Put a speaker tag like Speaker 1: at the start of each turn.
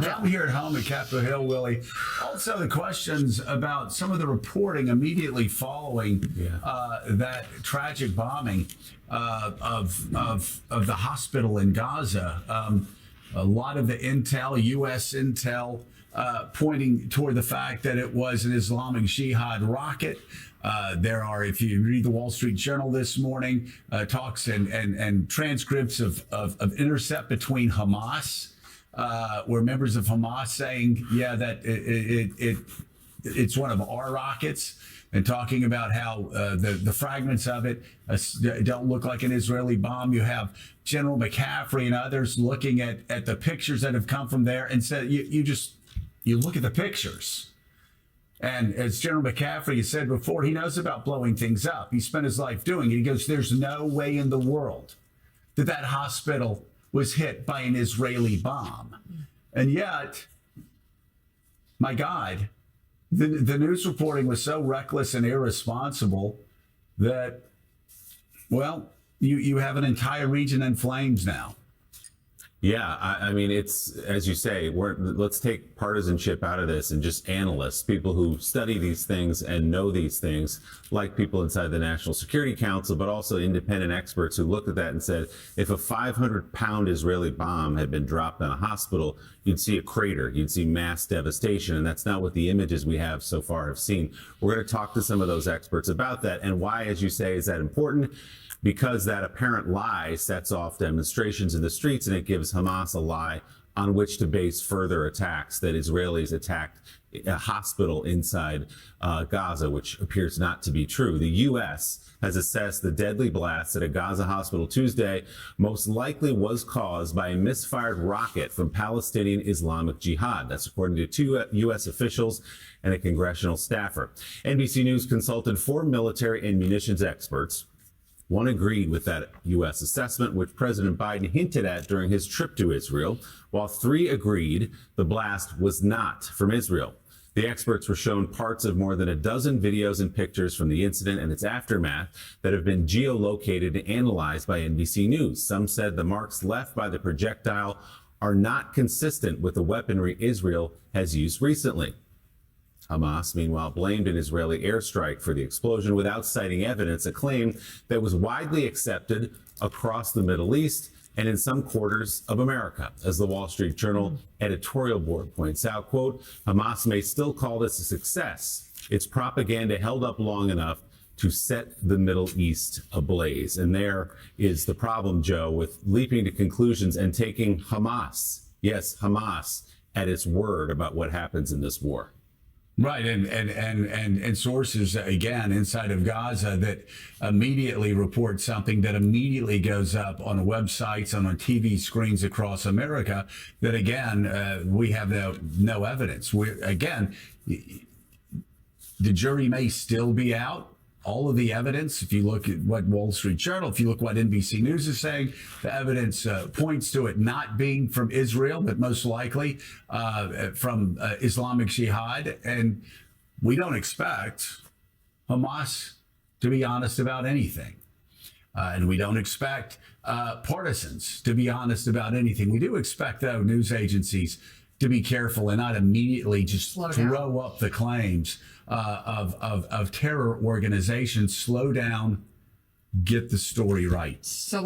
Speaker 1: Down here at home at Capitol Hill, Willie, also the questions about some of the reporting immediately following that tragic bombing of the hospital in Gaza. A lot of the intel, U.S. intel, pointing toward the fact that it was an Islamic Jihad rocket. There are, if you read the Wall Street Journal this morning, talks and transcripts of intercept between Hamas, where members of Hamas saying, yeah, that it's one of our rockets, and talking about how the fragments of it don't look like an Israeli bomb. You have General McCaffrey and others looking at the pictures that have come from there and said, you look at the pictures. And as General McCaffrey has said before, he knows about blowing things up. He spent his life doing it. He goes, there's no way in the world that hospital was hit by an Israeli bomb. And yet, my God, the news reporting was so reckless and irresponsible that, well, you have an entire region in flames now.
Speaker 2: Yeah, I mean, it's, as you say, let's take partisanship out of this and just analysts, people who study these things and know these things, like people inside the National Security Council, but also independent experts who looked at that and said, if a 500-pound Israeli bomb had been dropped on a hospital, you'd see a crater, you'd see mass devastation, and that's not what the images we have so far have seen. We're going to talk to some of those experts about that, and why, as you say, is that important? Because that apparent lie sets off demonstrations in the streets, and it gives Hamas a lie on which to base further attacks, that Israelis attacked a hospital inside Gaza, which appears not to be true. The U.S. has assessed the deadly blast at a Gaza hospital Tuesday most likely was caused by a misfired rocket from Palestinian Islamic Jihad. That's according to two U.S. officials and a congressional staffer. NBC News consulted 4 military and munitions experts. One agreed with that U.S. assessment, which President Biden hinted at during his trip to Israel, while 3 agreed the blast was not from Israel. The experts were shown parts of more than a dozen videos and pictures from the incident and its aftermath that have been geolocated and analyzed by NBC News. Some said the marks left by the projectile are not consistent with the weaponry Israel has used recently. Hamas, meanwhile, blamed an Israeli airstrike for the explosion without citing evidence, a claim that was widely accepted across the Middle East and in some quarters of America. As the Wall Street Journal editorial board points out, quote, Hamas may still call this a success. Its propaganda held up long enough to set the Middle East ablaze. And there is the problem, Joe, with leaping to conclusions and taking Hamas, yes, Hamas, at its word about what happens in this war.
Speaker 1: Right, and sources, again, inside of Gaza that immediately report something that immediately goes up on websites and on TV screens across America that, again, we have no evidence. Again, the jury may still be out. All of the evidence, if you look at what Wall Street Journal, if you look what NBC News is saying, the evidence points to it not being from Israel, but most likely from Islamic Jihad. And we don't expect Hamas to be honest about anything. And we don't expect partisans to be honest about anything. We do expect, though, news agencies to be careful and not immediately just throw up the claims of terror organizations. Slow down, get the story right.
Speaker 3: So